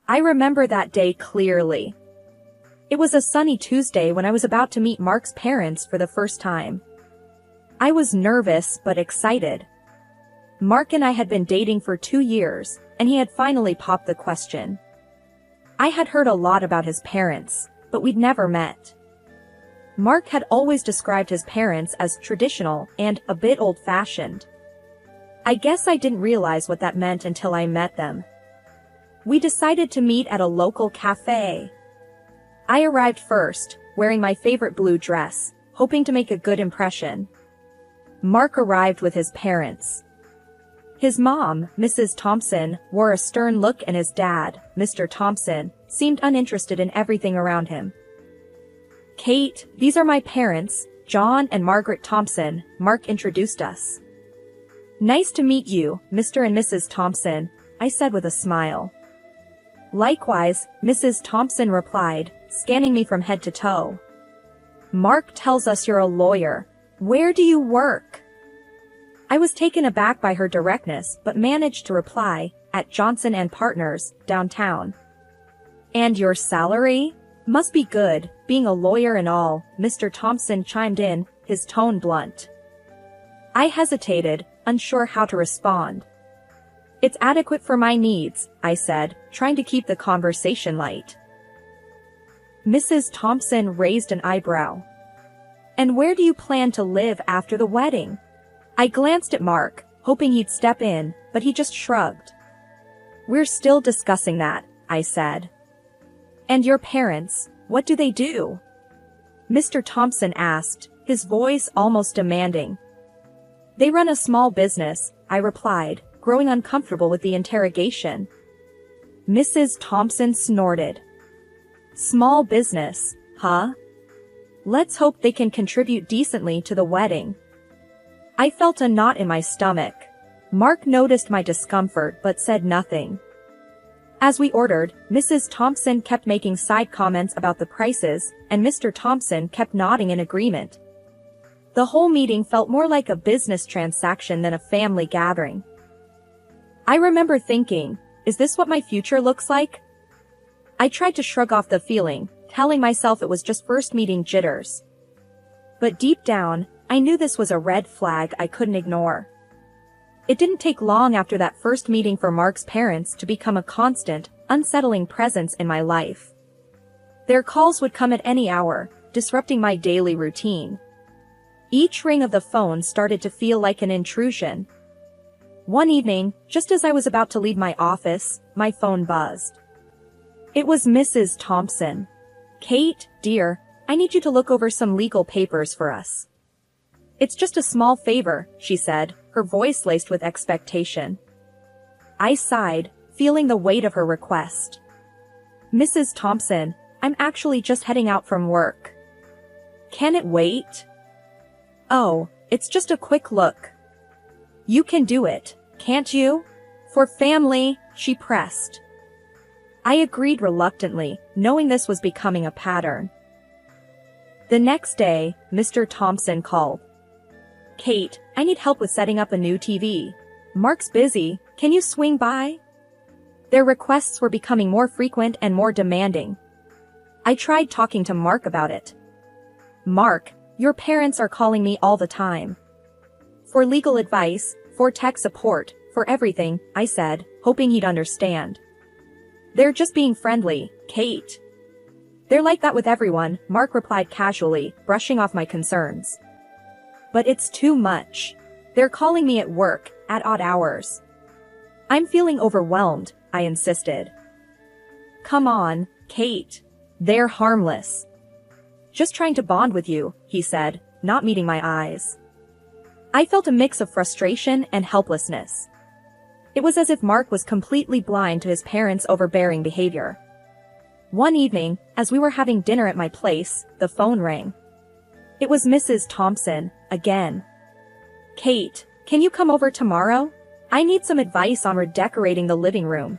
I remember that day clearly. It was a sunny Tuesday when I was about to meet Mark's parents for the first time. I was nervous but excited. Mark and I had been dating for 2 years, and he had finally popped the question. I had heard a lot about his parents, but we'd never met. Mark had always described his parents as traditional and a bit old-fashioned. I guess I didn't realize what that meant until I met them. We decided to meet at a local cafe. I arrived first, wearing my favorite blue dress, hoping to make a good impression. Mark arrived with his parents. His mom, Mrs. Thompson, wore a stern look, and his dad, Mr. Thompson, seemed uninterested in everything around him. "Kate, these are my parents, John and Margaret Thompson," Mark introduced us. "Nice to meet you, Mr. and Mrs. Thompson," I said with a smile. "Likewise," Mrs. Thompson replied, scanning me from head to toe. "Mark tells us you're a lawyer. Where do you work?" I was taken aback by her directness but managed to reply, "At Johnson and Partners, downtown." "And your salary? Must be good, being a lawyer and all," Mr. Thompson chimed in, his tone blunt. I hesitated, unsure how to respond. "It's adequate for my needs," I said, trying to keep the conversation light. Mrs. Thompson raised an eyebrow. "And where do you plan to live after the wedding?" I glanced at Mark, hoping he'd step in, but he just shrugged. "We're still discussing that," I said. "And your parents, what do they do?" Mr. Thompson asked, his voice almost demanding. "They run a small business," I replied, growing uncomfortable with the interrogation. Mrs. Thompson snorted. "Small business, huh? Let's hope they can contribute decently to the wedding." I felt a knot in my stomach. Mark noticed my discomfort but said nothing. As we ordered, Mrs. Thompson kept making side comments about the prices, and Mr. Thompson kept nodding in agreement. The whole meeting felt more like a business transaction than a family gathering. I remember thinking, is this what my future looks like? I tried to shrug off the feeling, telling myself it was just first meeting jitters. But deep down, I knew this was a red flag I couldn't ignore. It didn't take long after that first meeting for Mark's parents to become a constant, unsettling presence in my life. Their calls would come at any hour, disrupting my daily routine. Each ring of the phone started to feel like an intrusion. One evening, just as I was about to leave my office, my phone buzzed. It was Mrs. Thompson. "Kate, dear, I need you to look over some legal papers for us." "It's just a small favor," she said, her voice laced with expectation. I sighed, feeling the weight of her request. "Mrs. Thompson, I'm actually just heading out from work." "Can it wait?" "Oh, it's just a quick look." "You can do it, can't you? For family," she pressed. I agreed reluctantly, knowing this was becoming a pattern. The next day, Mr. Thompson called. "Kate, I need help with setting up a new TV. Mark's busy, can you swing by?" Their requests were becoming more frequent and more demanding. I tried talking to Mark about it. "Mark, your parents are calling me all the time. For legal advice, for tech support, for everything," I said, hoping he'd understand. "They're just being friendly, Kate." "They're like that with everyone," Mark replied casually, brushing off my concerns. "But it's too much. They're calling me at work, at odd hours." "I'm feeling overwhelmed," I insisted. "Come on, Kate. They're harmless. Just trying to bond with you," he said, not meeting my eyes. I felt a mix of frustration and helplessness. It was as if Mark was completely blind to his parents' overbearing behavior. One evening, as we were having dinner at my place, the phone rang. It was Mrs. Thompson, again. "Kate, can you come over tomorrow? I need some advice on redecorating the living room."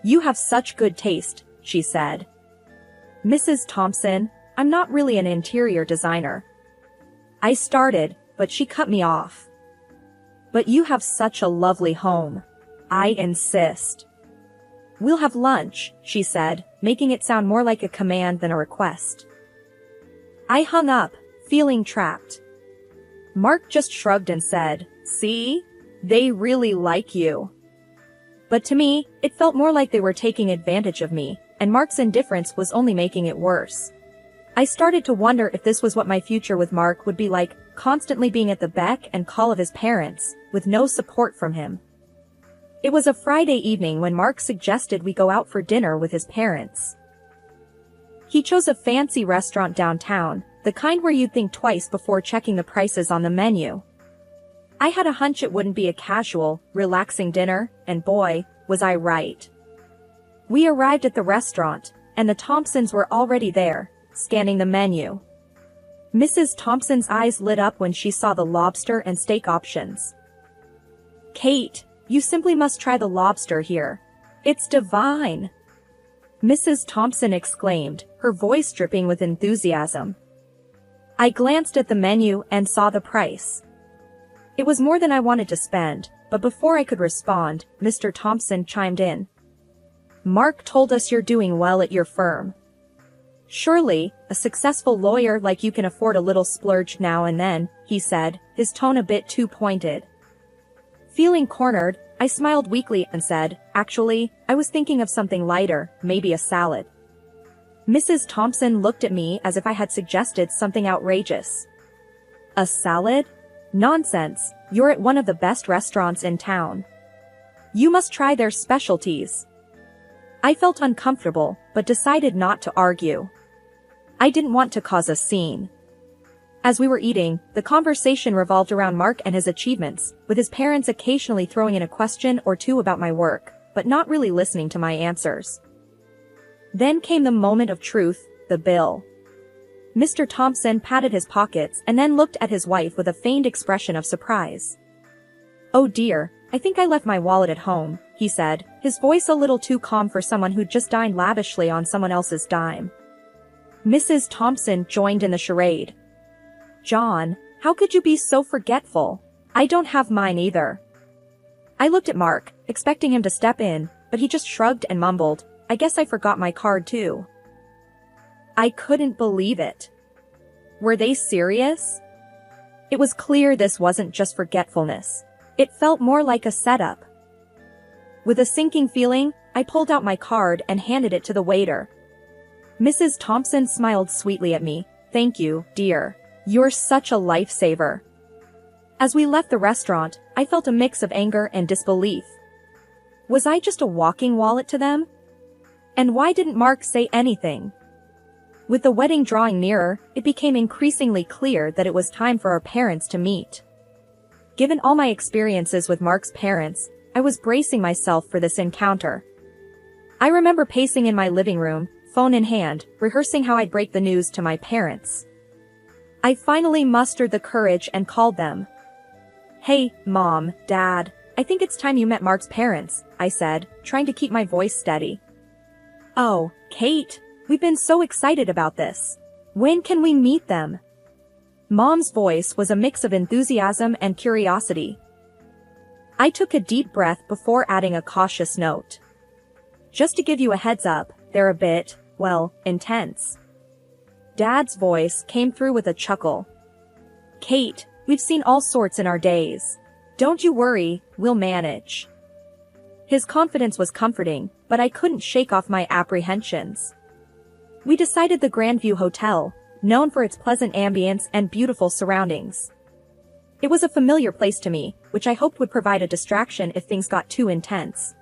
"You have such good taste," she said. "Mrs. Thompson, I'm not really an interior designer." I started, but she cut me off. "But you have such a lovely home. I insist." "We'll have lunch," she said, making it sound more like a command than a request. I hung up, feeling trapped. Mark just shrugged and said, "See? They really like you." But to me, it felt more like they were taking advantage of me, and Mark's indifference was only making it worse. I started to wonder if this was what my future with Mark would be like, constantly being at the beck and call of his parents, with no support from him. It was a Friday evening when Mark suggested we go out for dinner with his parents. He chose a fancy restaurant downtown, the kind where you'd think twice before checking the prices on the menu. I had a hunch it wouldn't be a casual, relaxing dinner, and boy, was I right. We arrived at the restaurant, and the Thompsons were already there, scanning the menu. Mrs. Thompson's eyes lit up when she saw the lobster and steak options. "Kate, you simply must try the lobster here. It's divine!" Mrs. Thompson exclaimed, her voice dripping with enthusiasm. I glanced at the menu and saw the price. It was more than I wanted to spend, but before I could respond, Mr. Thompson chimed in. "Mark told us you're doing well at your firm. Surely, a successful lawyer like you can afford a little splurge now and then," he said, his tone a bit too pointed. Feeling cornered, I smiled weakly and said, "Actually, I was thinking of something lighter, maybe a salad." Mrs. Thompson looked at me as if I had suggested something outrageous. "A salad? Nonsense, you're at one of the best restaurants in town. You must try their specialties." I felt uncomfortable, but decided not to argue. I didn't want to cause a scene. As we were eating, the conversation revolved around Mark and his achievements, with his parents occasionally throwing in a question or two about my work, but not really listening to my answers. Then came the moment of truth, the bill. Mr. Thompson patted his pockets and then looked at his wife with a feigned expression of surprise. "Oh dear, I think I left my wallet at home," he said, his voice a little too calm for someone who'd just dined lavishly on someone else's dime. Mrs. Thompson joined in the charade. "John, how could you be so forgetful? I don't have mine either." I looked at Mark, expecting him to step in, but he just shrugged and mumbled, "I guess I forgot my card too." I couldn't believe it. Were they serious? It was clear this wasn't just forgetfulness. It felt more like a setup. With a sinking feeling, I pulled out my card and handed it to the waiter. Mrs. Thompson smiled sweetly at me. "Thank you, dear. You're such a lifesaver." As we left the restaurant, I felt a mix of anger and disbelief. Was I just a walking wallet to them? And why didn't Mark say anything? With the wedding drawing nearer, it became increasingly clear that it was time for our parents to meet. Given all my experiences with Mark's parents, I was bracing myself for this encounter. I remember pacing in my living room, phone in hand, rehearsing how I'd break the news to my parents. I finally mustered the courage and called them. "Hey, Mom, Dad, I think it's time you met Mark's parents," I said, trying to keep my voice steady. "Oh, Kate, we've been so excited about this. When can we meet them?" Mom's voice was a mix of enthusiasm and curiosity. I took a deep breath before adding a cautious note. "Just to give you a heads up, they're a bit, well, intense." Dad's voice came through with a chuckle. "Kate, we've seen all sorts in our days. Don't you worry, we'll manage." His confidence was comforting, but I couldn't shake off my apprehensions. We decided the Grandview Hotel, known for its pleasant ambience and beautiful surroundings. It was a familiar place to me, which I hoped would provide a distraction if things got too intense.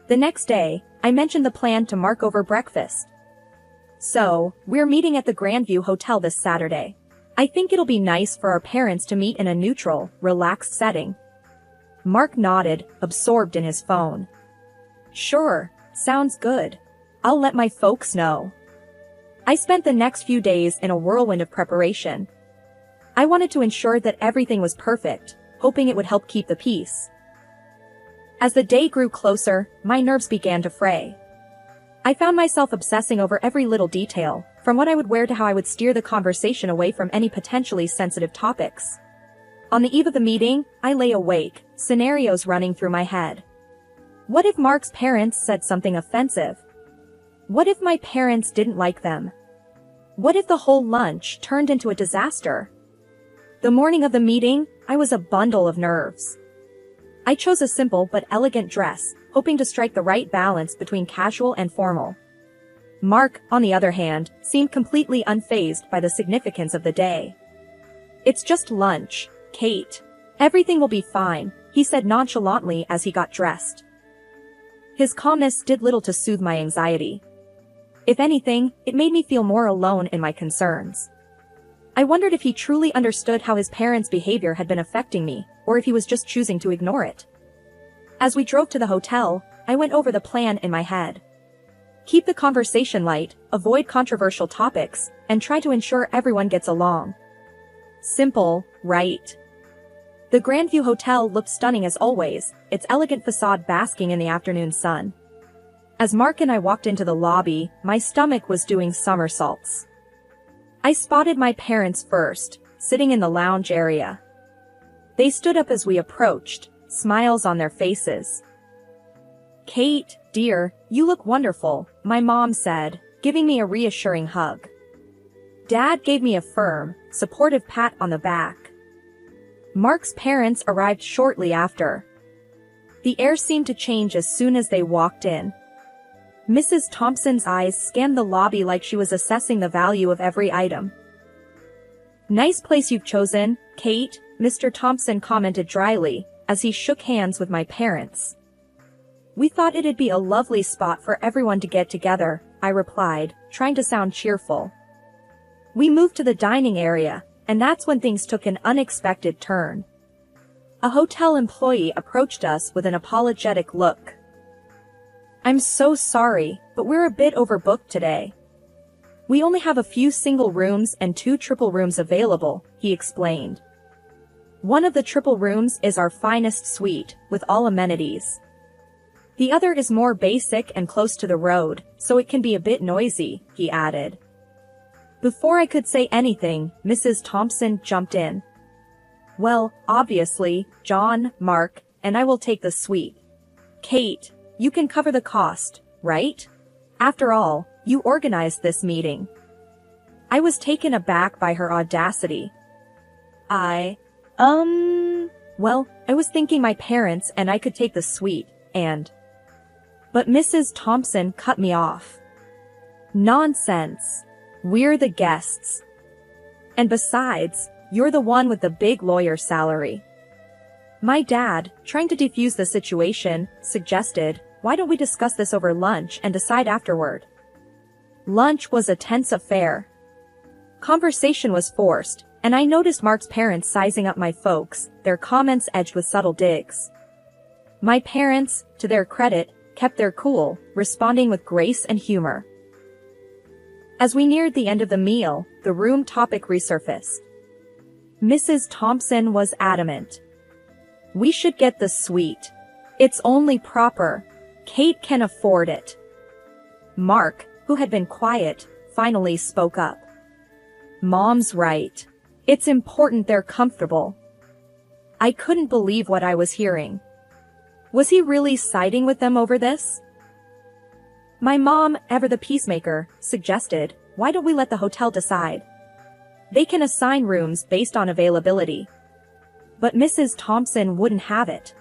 The next day, I mentioned the plan to Mark over breakfast. "So, we're meeting at the Grandview Hotel this Saturday. I think it'll be nice for our parents to meet in a neutral, relaxed setting." Mark nodded, absorbed in his phone. "Sure, sounds good. I'll let my folks know." I spent the next few days in a whirlwind of preparation. I wanted to ensure that everything was perfect, hoping it would help keep the peace. As the day grew closer, my nerves began to fray. I found myself obsessing over every little detail, from what I would wear to how I would steer the conversation away from any potentially sensitive topics. On the eve of the meeting, I lay awake, scenarios running through my head. What if Mark's parents said something offensive? What if my parents didn't like them? What if the whole lunch turned into a disaster? The morning of the meeting, I was a bundle of nerves. I chose a simple but elegant dress, hoping to strike the right balance between casual and formal. Mark, on the other hand, seemed completely unfazed by the significance of the day. "It's just lunch, Kate. Everything will be fine," he said nonchalantly as he got dressed. His calmness did little to soothe my anxiety. If anything, it made me feel more alone in my concerns. I wondered if he truly understood how his parents' behavior had been affecting me, or if he was just choosing to ignore it. As we drove to the hotel, I went over the plan in my head. Keep the conversation light, avoid controversial topics, and try to ensure everyone gets along. Simple, right? The Grandview Hotel looked stunning as always, its elegant facade basking in the afternoon sun. As Mark and I walked into the lobby, my stomach was doing somersaults. I spotted my parents first, sitting in the lounge area. They stood up as we approached, smiles on their faces. "Kate, dear, you look wonderful," my mom said, giving me a reassuring hug. Dad gave me a firm, supportive pat on the back. Mark's parents arrived shortly after. The air seemed to change as soon as they walked in. Mrs. Thompson's eyes scanned the lobby like she was assessing the value of every item. "Nice place you've chosen, Kate," Mr. Thompson commented dryly, as he shook hands with my parents. "We thought it'd be a lovely spot for everyone to get together," I replied, trying to sound cheerful. We moved to the dining area, and that's when things took an unexpected turn. A hotel employee approached us with an apologetic look. "I'm so sorry, but we're a bit overbooked today. We only have a few single rooms and 2 triple rooms available," he explained. "One of the triple rooms is our finest suite, with all amenities. The other is more basic and close to the road, so it can be a bit noisy," he added. Before I could say anything, Mrs. Thompson jumped in. "Well, obviously, John, Mark, and I will take the suite. Kate, you can cover the cost, right? After all, you organized this meeting." I was taken aback by her audacity. Well, I was thinking my parents and I could take the suite, But Mrs. Thompson cut me off. "Nonsense. We're the guests. And besides, you're the one with the big lawyer salary." My dad, trying to defuse the situation, suggested, "Why don't we discuss this over lunch and decide afterward?" Lunch was a tense affair. Conversation was forced, and I noticed Mark's parents sizing up my folks, their comments edged with subtle digs. My parents, to their credit, kept their cool, responding with grace and humor. As we neared the end of the meal, the room topic resurfaced. Mrs. Thompson was adamant. "We should get the suite. It's only proper. Kate can afford it." Mark, who had been quiet, finally spoke up. "Mom's right. It's important they're comfortable." I couldn't believe what I was hearing. Was he really siding with them over this? My mom, ever the peacemaker, suggested, "Why don't we let the hotel decide? They can assign rooms based on availability." But Mrs. Thompson wouldn't have it.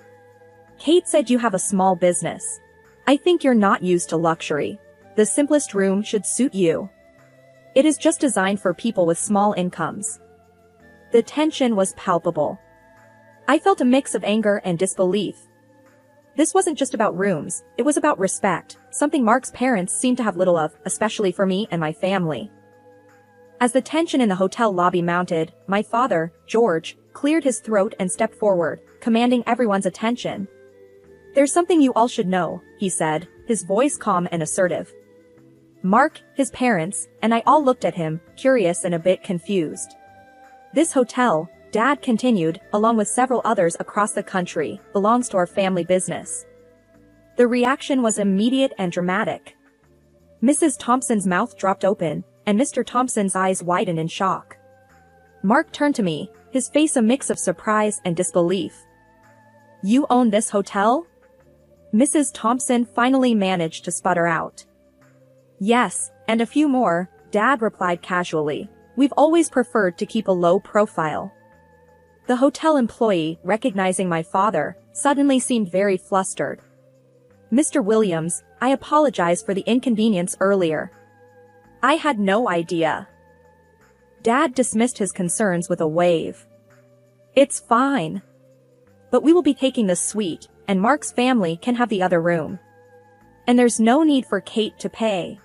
"Kate said you have a small business. I think you're not used to luxury. The simplest room should suit you. It is just designed for people with small incomes." The tension was palpable. I felt a mix of anger and disbelief. This wasn't just about rooms, it was about respect, something Mark's parents seemed to have little of, especially for me and my family. As the tension in the hotel lobby mounted, my father, George, cleared his throat and stepped forward, commanding everyone's attention. "There's something you all should know," he said, his voice calm and assertive. Mark, his parents, and I all looked at him, curious and a bit confused. "This hotel," Dad continued, along with several others across the country, "belongs to our family business." The reaction was immediate and dramatic. Mrs. Thompson's mouth dropped open, and Mr. Thompson's eyes widened in shock. Mark turned to me, his face a mix of surprise and disbelief. "You own this hotel?" Mrs. Thompson finally managed to sputter out. Yes, and a few more, Dad replied casually. We've always preferred to keep a low profile. The hotel employee, recognizing my father, suddenly seemed very flustered. Mr. Williams, I apologize for the inconvenience earlier. I had no idea. Dad dismissed his concerns with a wave. It's fine. But we will be taking the suite, and Mark's family can have the other room. And there's no need for Kate to pay.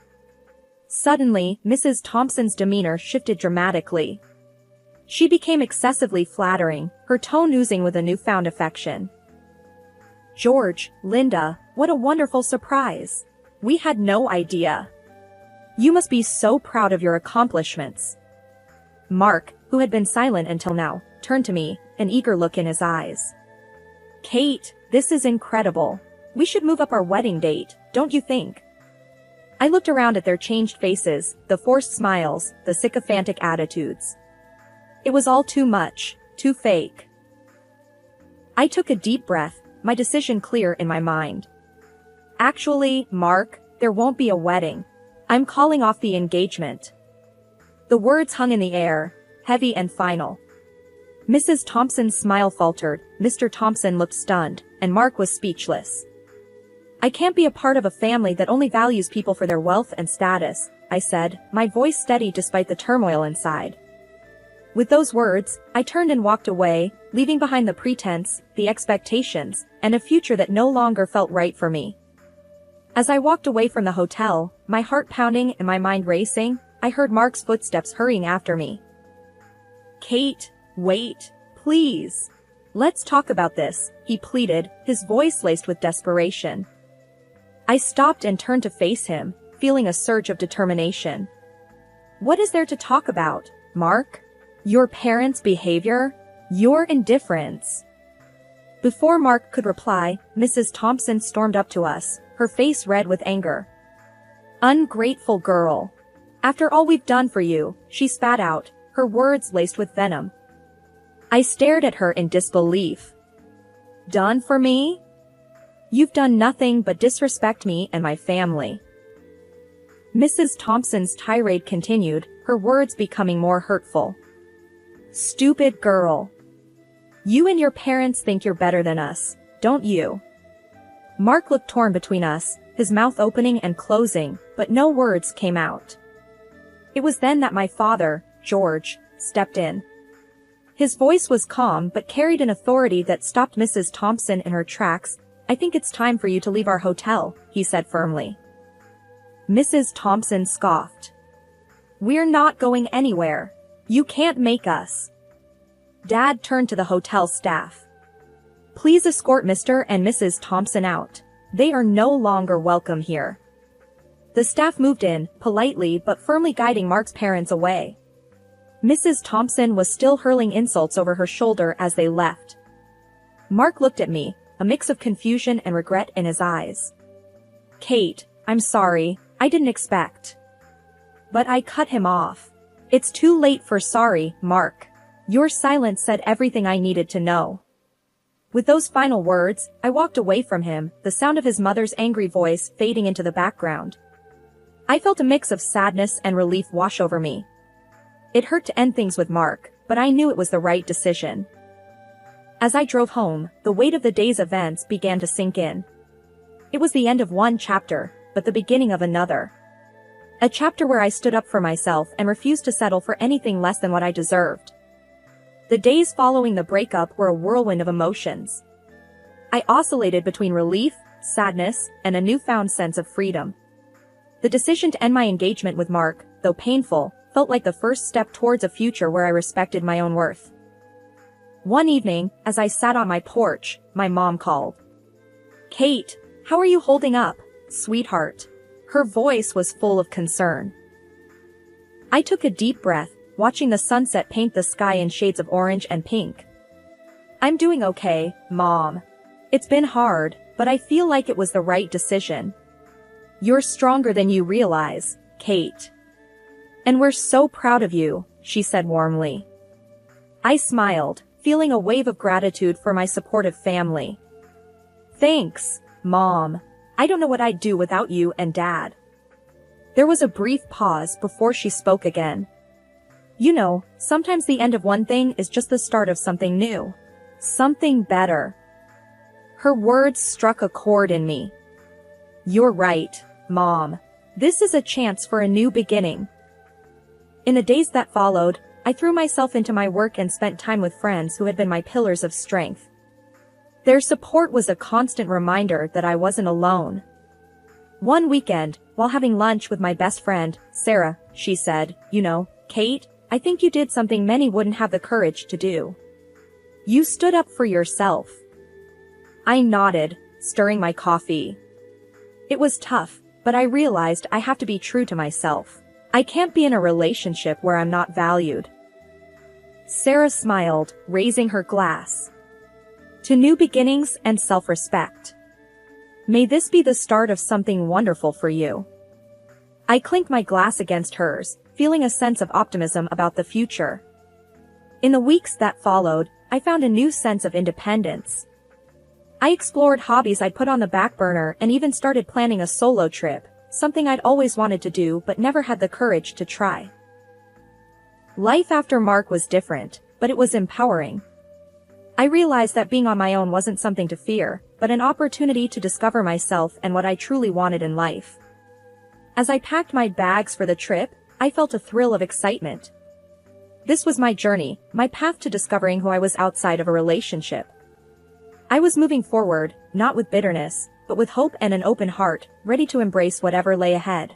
Suddenly, Mrs. Thompson's demeanor shifted dramatically. She became excessively flattering, her tone oozing with a newfound affection. George, Linda, what a wonderful surprise. We had no idea. You must be so proud of your accomplishments. Mark, who had been silent until now, turned to me, an eager look in his eyes. Kate, this is incredible. We should move up our wedding date, don't you think? I looked around at their changed faces, the forced smiles, the sycophantic attitudes. It was all too much, too fake. I took a deep breath, my decision clear in my mind. Actually, Mark, there won't be a wedding. I'm calling off the engagement. The words hung in the air, heavy and final. Mrs. Thompson's smile faltered, Mr. Thompson looked stunned, and Mark was speechless. I can't be a part of a family that only values people for their wealth and status, I said, my voice steady despite the turmoil inside. With those words, I turned and walked away, leaving behind the pretense, the expectations, and a future that no longer felt right for me. As I walked away from the hotel, my heart pounding and my mind racing, I heard Mark's footsteps hurrying after me. Kate, wait, please. Let's talk about this, he pleaded, his voice laced with desperation. I stopped and turned to face him, feeling a surge of determination. What is there to talk about, Mark? Your parents' behavior? Your indifference? Before Mark could reply, Mrs. Thompson stormed up to us, her face red with anger. Ungrateful girl. After all we've done for you, she spat out, her words laced with venom. I stared at her in disbelief. Done for me? You've done nothing but disrespect me and my family. Mrs. Thompson's tirade continued, her words becoming more hurtful. Stupid girl. You and your parents think you're better than us, don't you? Mark looked torn between us, his mouth opening and closing, but no words came out. It was then that my father, George, stepped in. His voice was calm but carried an authority that stopped Mrs. Thompson in her tracks. I think it's time for you to leave our hotel, he said firmly. Mrs. Thompson scoffed. We're not going anywhere. You can't make us. Dad turned to the hotel staff. Please escort Mr. and Mrs. Thompson out. They are no longer welcome here. The staff moved in, politely but firmly guiding Mark's parents away. Mrs. Thompson was still hurling insults over her shoulder as they left. Mark looked at me, a mix of confusion and regret in his eyes. Kate, I'm sorry, I didn't expect. But I cut him off. It's too late for sorry, Mark. Your silence said everything I needed to know. With those final words, I walked away from him, the sound of his mother's angry voice fading into the background. I felt a mix of sadness and relief wash over me. It hurt to end things with Mark, but I knew it was the right decision. As I drove home, the weight of the day's events began to sink in. It was the end of one chapter, but the beginning of another. A chapter where I stood up for myself and refused to settle for anything less than what I deserved. The days following the breakup were a whirlwind of emotions. I oscillated between relief, sadness, and a newfound sense of freedom. The decision to end my engagement with Mark, though painful, felt like the first step towards a future where I respected my own worth. One evening, as I sat on my porch, my mom called. Kate, how are you holding up, sweetheart? Her voice was full of concern. I took a deep breath, watching the sunset paint the sky in shades of orange and pink. I'm doing okay, Mom. It's been hard, but I feel like it was the right decision. You're stronger than you realize, Kate. And we're so proud of you, she said warmly. I smiled, feeling a wave of gratitude for my supportive family. Thanks, Mom, I don't know what I'd do without you and Dad. There was a brief pause before she spoke again. You know, sometimes the end of one thing is just the start of something new. Something better. Her words struck a chord in me. You're right, Mom. This is a chance for a new beginning. In the days that followed, I threw myself into my work and spent time with friends who had been my pillars of strength. Their support was a constant reminder that I wasn't alone. One weekend, while having lunch with my best friend, Sarah, she said, "You know, Kate, I think you did something many wouldn't have the courage to do. You stood up for yourself." I nodded, stirring my coffee. It was tough, but I realized I have to be true to myself. I can't be in a relationship where I'm not valued. Sarah smiled, raising her glass. To new beginnings and self-respect. May this be the start of something wonderful for you. I clinked my glass against hers, feeling a sense of optimism about the future. In the weeks that followed, I found a new sense of independence. I explored hobbies I'd put on the back burner and even started planning a solo trip, something I'd always wanted to do but never had the courage to try. Life after Mark was different, but it was empowering. I realized that being on my own wasn't something to fear, but an opportunity to discover myself and what I truly wanted in life. As I packed my bags for the trip, I felt a thrill of excitement. This was my journey, my path to discovering who I was outside of a relationship. I was moving forward, not with bitterness, but with hope and an open heart, ready to embrace whatever lay ahead.